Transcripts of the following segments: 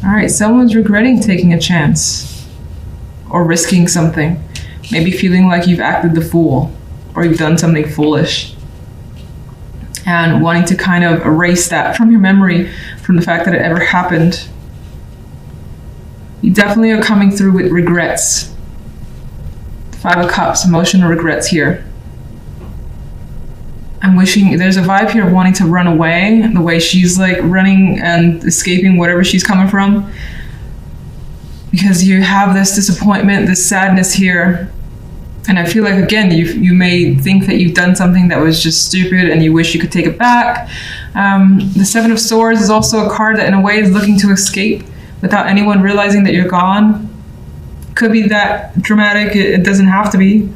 All right, someone's regretting taking a chance or risking something. Maybe feeling like you've acted the fool or you've done something foolish. And wanting to kind of erase that from your memory, from the fact that it ever happened. You definitely are coming through with regrets. 5 of Cups, emotional regrets here. I'm wishing, there's a vibe here of wanting to run away, the way she's like running and escaping whatever she's coming from. Because you have this disappointment, this sadness here. And I feel like, again, you may think that you've done something that was just stupid and you wish you could take it back. The 7 of Swords is also a card that in a way is looking to escape without anyone realizing that you're gone. Could be that dramatic, it doesn't have to be.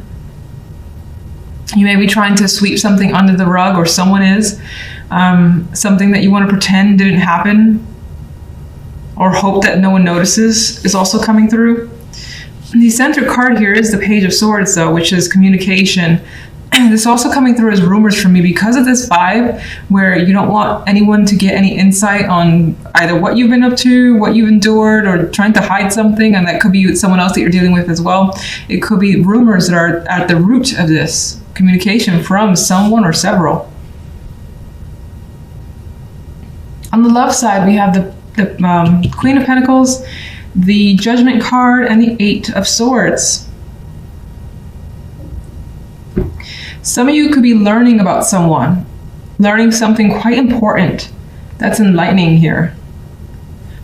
You may be trying to sweep something under the rug, or someone is. Something that you want to pretend didn't happen, or hope that no one notices, is also coming through. The center card here is the Page of Swords, though, which is communication. This is also coming through as rumors for me because of this vibe where you don't want anyone to get any insight on either what you've been up to, what you've endured, or trying to hide something, and that could be with someone else that you're dealing with as well. It could be rumors that are at the root of this communication from someone or several. On the love side, we have the Queen of Pentacles, the Judgment card, and the 8 of Swords. Some of you could be learning about someone, learning something quite important that's enlightening here.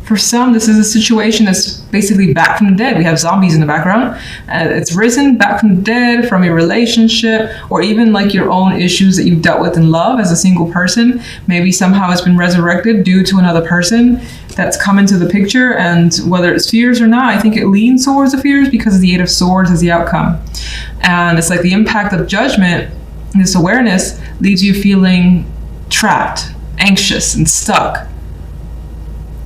For some, this is a situation that's basically back from the dead. We have zombies in the background. It's risen back from the dead, from a relationship, or even like your own issues that you've dealt with in love as a single person. Maybe somehow it's been resurrected due to another person that's come into the picture. And whether it's fears or not, I think it leans towards the fears because the 8 of Swords is the outcome. And it's like the impact of judgment, this awareness, leaves you feeling trapped, anxious, and stuck.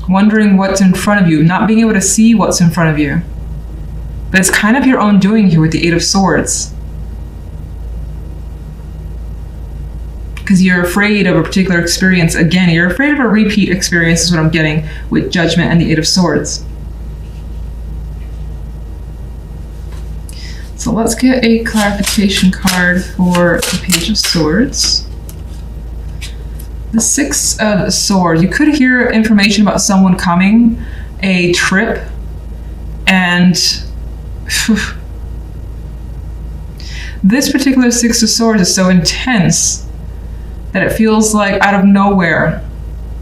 Wondering what's in front of you, not being able to see what's in front of you. But it's kind of your own doing here with the 8 of Swords. Because you're afraid of a particular experience. Again, you're afraid of a repeat experience is what I'm getting with Judgment and the 8 of Swords. So let's get a clarification card for the Page of Swords. The 6 of Swords. You could hear information about someone coming, a trip, and this particular 6 of Swords is so intense that it feels like out of nowhere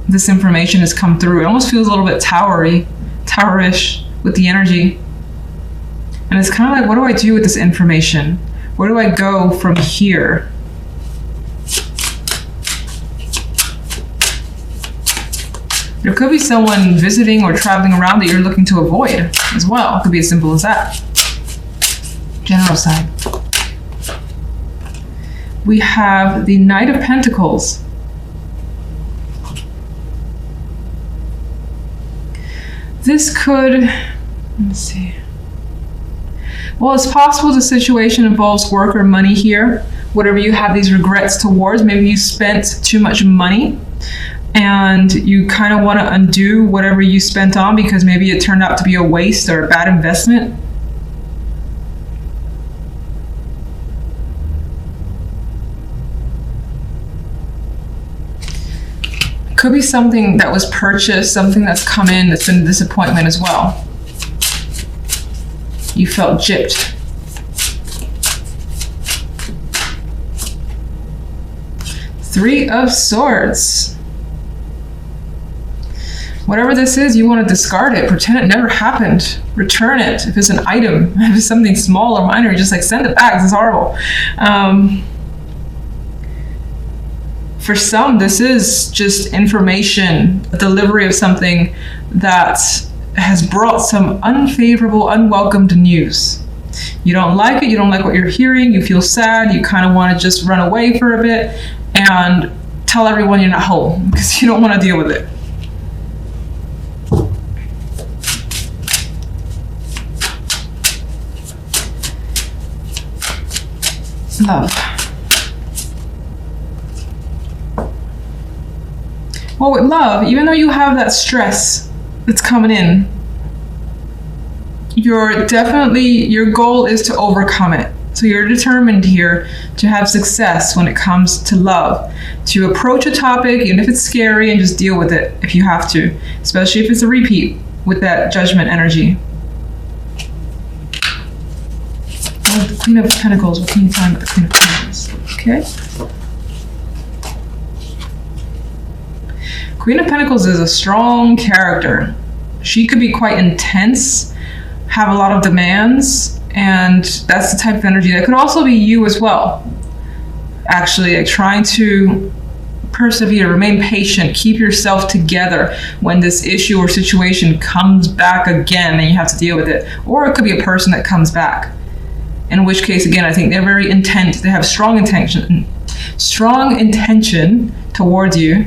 this information has come through. It almost feels a little bit towerish with the energy. And it's kind of like, what do I do with this information? Where do I go from here? There could be someone visiting or traveling around that you're looking to avoid as well. It could be as simple as that. General side. We have the Knight of Pentacles. This could, let me see. Well, it's possible the situation involves work or money here. Whatever you have these regrets towards, maybe you spent too much money and you kind of want to undo whatever you spent on because maybe it turned out to be a waste or a bad investment. Could be something that was purchased, something that's come in that's been a disappointment as well. You felt gypped. Three of Swords. Whatever this is, you want to discard it. Pretend it never happened. Return it. If it's an item, if it's something small or minor, just like send it back. This is horrible. For some, this is just information, a delivery of something that has brought some unfavorable, unwelcomed news. You don't like it, you don't like what you're hearing, you feel sad, you kind of want to just run away for a bit and tell everyone you're not home because you don't want to deal with it. Love. Well, with love, even though you have that stress that's coming in. Your goal is to overcome it. So you're determined here to have success when it comes to love, to approach a topic, even if it's scary, and just deal with it if you have to, especially if it's a repeat with that judgment energy. Oh, the Queen of Pentacles. What can you find with the Queen of Pentacles? Okay. Queen of Pentacles is a strong character. She could be quite intense, have a lot of demands, and that's the type of energy that could also be you as well. Actually, like trying to persevere, remain patient, keep yourself together when this issue or situation comes back again and you have to deal with it. Or it could be a person that comes back. In which case, again, I think they're very intent. They have strong intention towards you.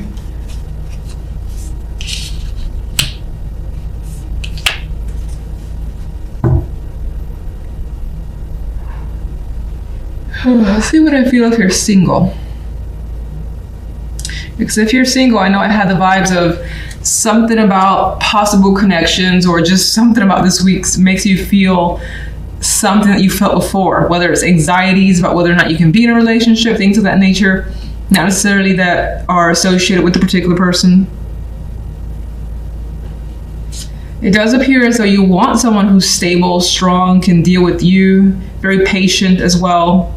Let's see what I feel if you're single. Because if you're single, I know I had the vibes of something about possible connections, or just something about this week makes you feel something that you felt before, whether it's anxieties about whether or not you can be in a relationship, things of that nature, not necessarily that are associated with the particular person. It does appear as though you want someone who's stable, strong, can deal with you, very patient as well.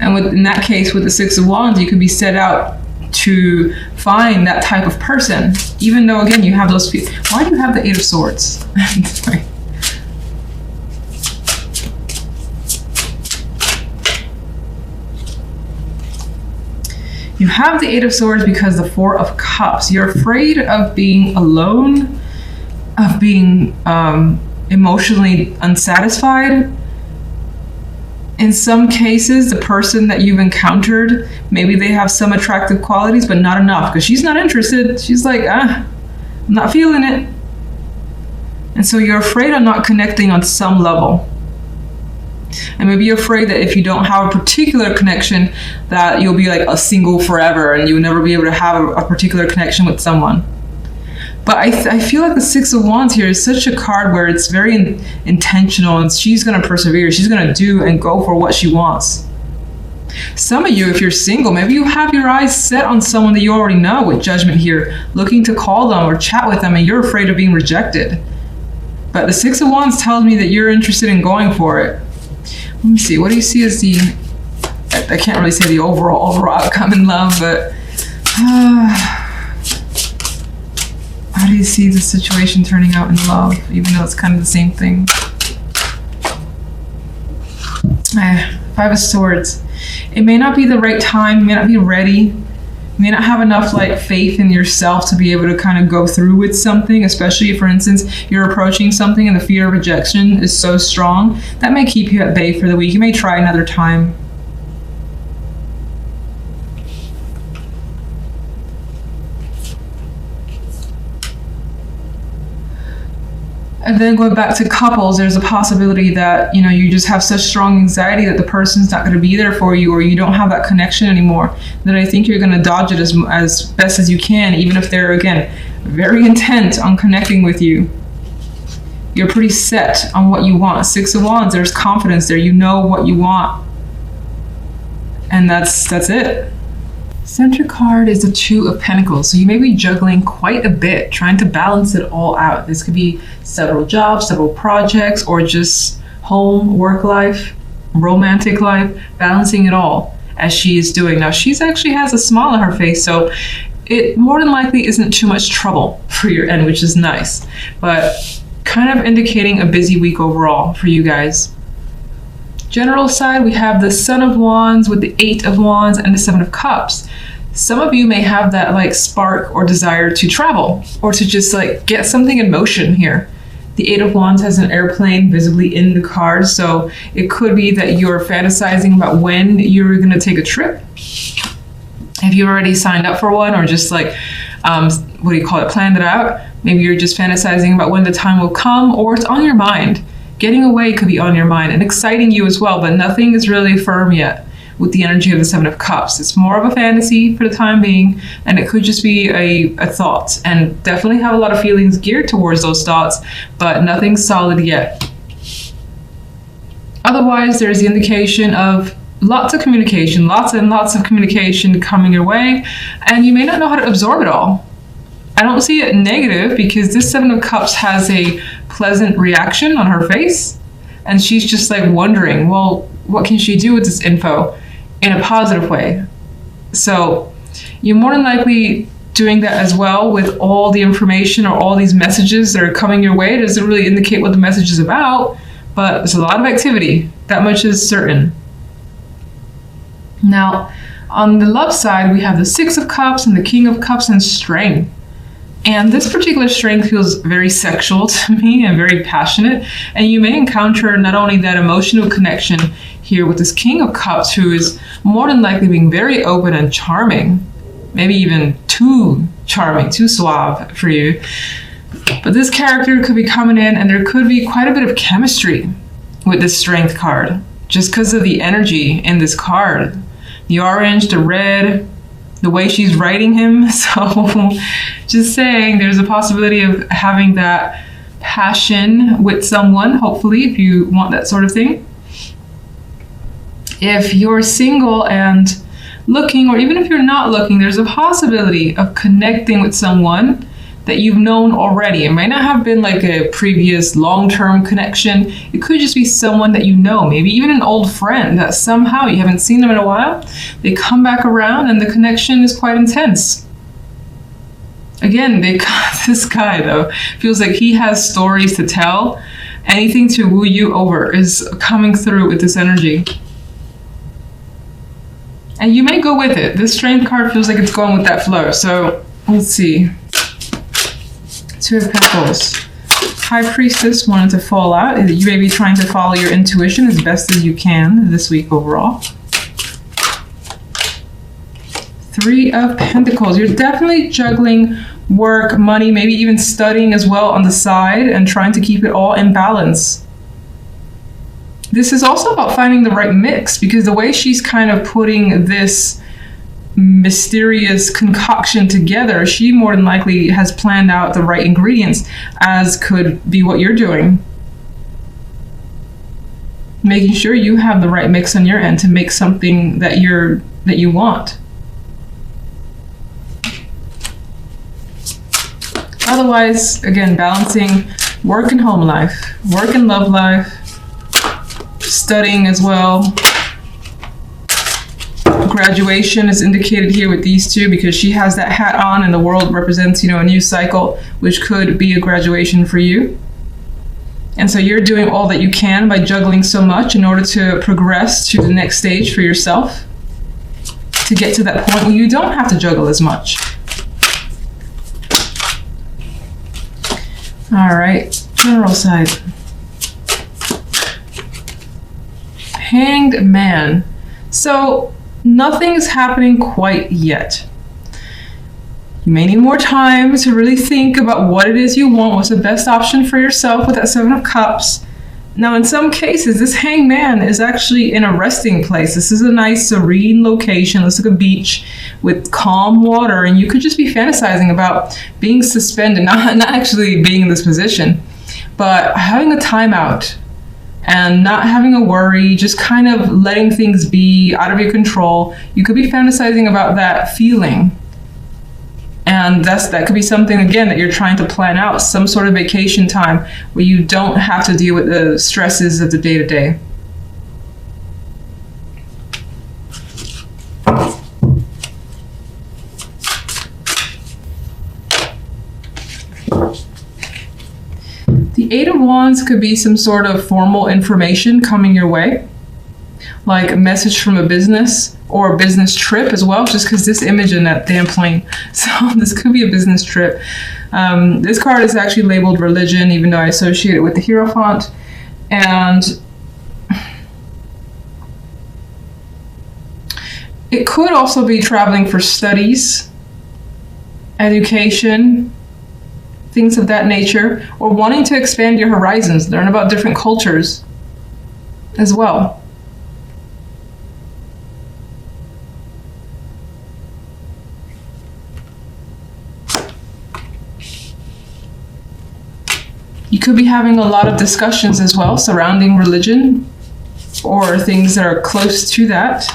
And in that case, with the Six of Wands, you could be set out to find that type of person, even though, again, you have those people. Why do you have the Eight of Swords? Sorry. You have the Eight of Swords because the Four of Cups. You're afraid of being alone, of being emotionally unsatisfied. In some cases, the person that you've encountered, maybe they have some attractive qualities, but not enough, because she's not interested. She's like, I'm not feeling it. And so you're afraid of not connecting on some level. And maybe you're afraid that if you don't have a particular connection, that you'll be like a single forever and you'll never be able to have a particular connection with someone. But I feel like the Six of Wands here is such a card where it's very intentional, and she's going to persevere. She's going to do and go for what she wants. Some of you, if you're single, maybe you have your eyes set on someone that you already know with Judgment here, looking to call them or chat with them, and you're afraid of being rejected. But the Six of Wands tells me that you're interested in going for it. Let me see. What do you see as the... I can't really say the overall outcome in love, but... how do you see the situation turning out in love, even though it's kind of the same thing? Five of Swords. It may not be the right time, you may not be ready, you may not have enough faith in yourself to be able to kind of go through with something, especially if, for instance, you're approaching something and the fear of rejection is so strong. That may keep you at bay for the week. You may try another time. And then going back to couples, there's a possibility that, you just have such strong anxiety that the person's not going to be there for you, or you don't have that connection anymore, that I think you're going to dodge it as best as you can, even if they're, again, very intent on connecting with you. You're pretty set on what you want. Six of Wands, there's confidence there. You know what you want. And that's it. Center card is the Two of Pentacles. So you may be juggling quite a bit, trying to balance it all out. This could be several jobs, several projects, or just home, work life, romantic life, balancing it all as she is doing. Now, she's actually has a smile on her face, so it more than likely isn't too much trouble for your end, which is nice, but kind of indicating a busy week overall for you guys. General side, we have the Son of Wands with the Eight of Wands and the Seven of Cups. Some of you may have that spark or desire to travel, or to just get something in motion here. The Eight of Wands has an airplane visibly in the card, so it could be that you're fantasizing about when you're going to take a trip. If you already signed up for one, or just planned it out, maybe you're just fantasizing about when the time will come, or it's on your mind. Getting away could be on your mind and exciting you as well, but nothing is really firm yet. with the energy of the Seven of Cups. It's more of a fantasy for the time being, and it could just be a thought, and definitely have a lot of feelings geared towards those thoughts, but nothing solid yet. Otherwise, there's the indication of lots of communication, lots and lots of communication coming your way, and you may not know how to absorb it all. I don't see it negative, because this Seven of Cups has a pleasant reaction on her face, and she's just like wondering, well, what can she do with this info in a positive way? So you're more than likely doing that as well with all the information or all these messages that are coming your way. It doesn't really indicate what the message is about, but there's a lot of activity. That much is certain. Now, on the love side, we have the Six of Cups and the King of Cups and strength. And this particular strength feels very sexual to me and very passionate. And you may encounter not only that emotional connection here with this King of Cups, who is more than likely being very open and charming, maybe even too charming, too suave for you. But this character could be coming in, and there could be quite a bit of chemistry with this strength card, just because of the energy in this card. The orange, the red, the way she's writing him. So just saying, there's a possibility of having that passion with someone, hopefully, if you want that sort of thing. If you're single and looking, or even if you're not looking, there's a possibility of connecting with someone that you've known already. It might not have been like a previous long-term connection. It could just be someone that you know, maybe even an old friend that somehow you haven't seen them in a while. They come back around and the connection is quite intense. Again, this guy though feels like he has stories to tell. Anything to woo you over is coming through with this energy. And you may go with it. This strength card feels like it's going with that flow. So let's see. Two of Pentacles. High Priestess wanted to fall out. You may be trying to follow your intuition as best as you can this week overall. Three of Pentacles. You're definitely juggling work, money, maybe even studying as well on the side, and trying to keep it all in balance. This is also about finding the right mix, because the way she's kind of putting this mysterious concoction together, she more than likely has planned out the right ingredients, as could be what you're doing. Making sure you have the right mix on your end to make something that you want. Otherwise, again, balancing work and home life, work and love life, studying as well. Graduation is indicated here with these two, because she has that hat on and the world represents, a new cycle, which could be a graduation for you. And so you're doing all that you can by juggling so much in order to progress to the next stage for yourself, to get to that point where you don't have to juggle as much. All right, general side. Hanged Man. So nothing is happening quite yet. You may need more time to really think about what it is you want, what's the best option for yourself with that Seven of Cups. Now, in some cases, this Hanged Man is actually in a resting place. This is a nice, serene location. Looks like a beach with calm water, and you could just be fantasizing about being suspended, not actually being in this position, but having a timeout and not having a worry, just kind of letting things be out of your control. You could be fantasizing about that feeling. And that could be something, again, that you're trying to plan out, some sort of vacation time where you don't have to deal with the stresses of the day-to-day. The Eight of Wands could be some sort of formal information coming your way, like a message from a business or a business trip as well, just because this image in that damn plane. So this could be a business trip. This card is actually labeled religion, even though I associate it with the Hierophant. And it could also be traveling for studies, education, things of that nature, or wanting to expand your horizons, learn about different cultures as well. You could be having a lot of discussions as well surrounding religion or things that are close to that,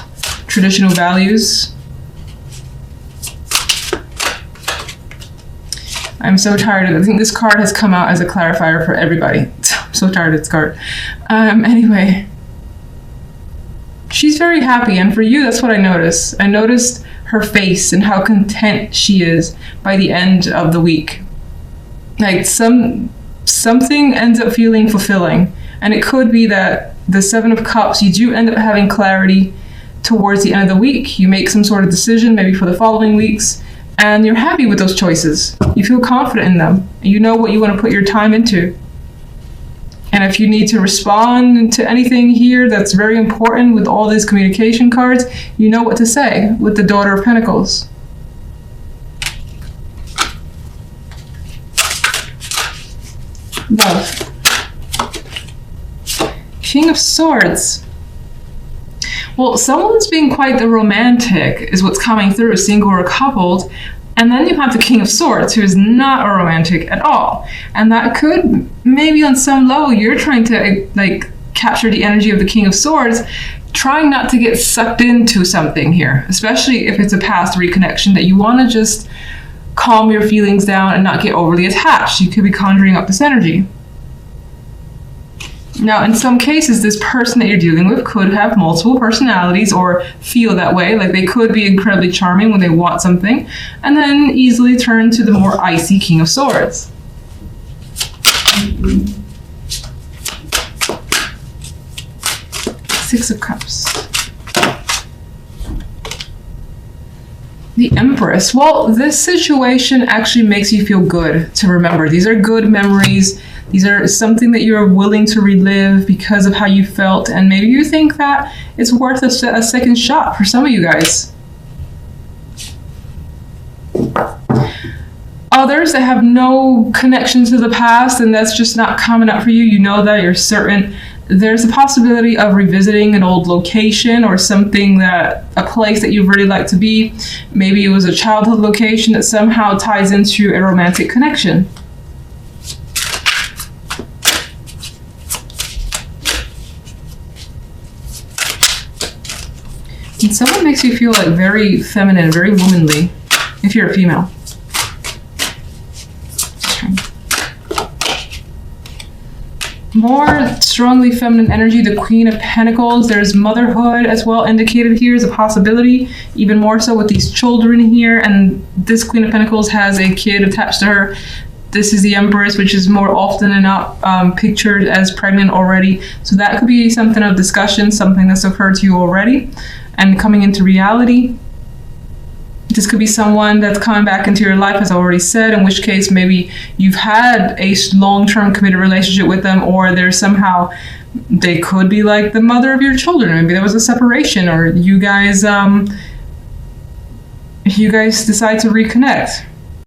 traditional values. I'm so tired of it. I think this card has come out as a clarifier for everybody. I'm so tired of this card. Anyway, she's very happy, and for you, that's what I noticed. I noticed her face and how content she is by the end of the week. Like something ends up feeling fulfilling, and it could be that the Seven of Cups, you do end up having clarity towards the end of the week. You make some sort of decision, maybe for the following weeks, and you're happy with those choices. You feel confident in them. You know what you want to put your time into. And if you need to respond to anything here that's very important with all these communication cards, you know what to say with the Daughter of Pentacles. Love. King of Swords. Well, someone's being quite the romantic is what's coming through, single or coupled. And then you have the King of Swords, who is not a romantic at all. And that could, maybe on some level, you're trying to like capture the energy of the King of Swords, trying not to get sucked into something here, especially if it's a past reconnection that you want to just calm your feelings down and not get overly attached. You could be conjuring up this energy. Now, in some cases, this person that you're dealing with could have multiple personalities or feel that way. Like they could be incredibly charming when they want something, and then easily turn to the more icy King of Swords. Six of Cups. The Empress. Well, this situation actually makes you feel good to remember. These are good memories. These are something that you're willing to relive because of how you felt, and maybe you think that it's worth a second shot for some of you guys. Others that have no connection to the past and that's just not coming up for you, you know that, you're certain. There's a possibility of revisiting an old location or something that, a place that you'd really like to be. Maybe it was a childhood location that somehow ties into a romantic connection. And someone makes you feel like very feminine, very womanly, if you're a female. More strongly feminine energy, the Queen of Pentacles. There's motherhood as well indicated here as a possibility, even more so with these children here. And this Queen of Pentacles has a kid attached to her. This is the Empress, which is more often than not pictured as pregnant already. So that could be something of discussion, something that's occurred to you already and coming into reality. This could be someone that's coming back into your life, as I already said, in which case maybe you've had a long-term committed relationship with them, or there's somehow, they could be like the mother of your children. Maybe there was a separation, or you guys decide to reconnect.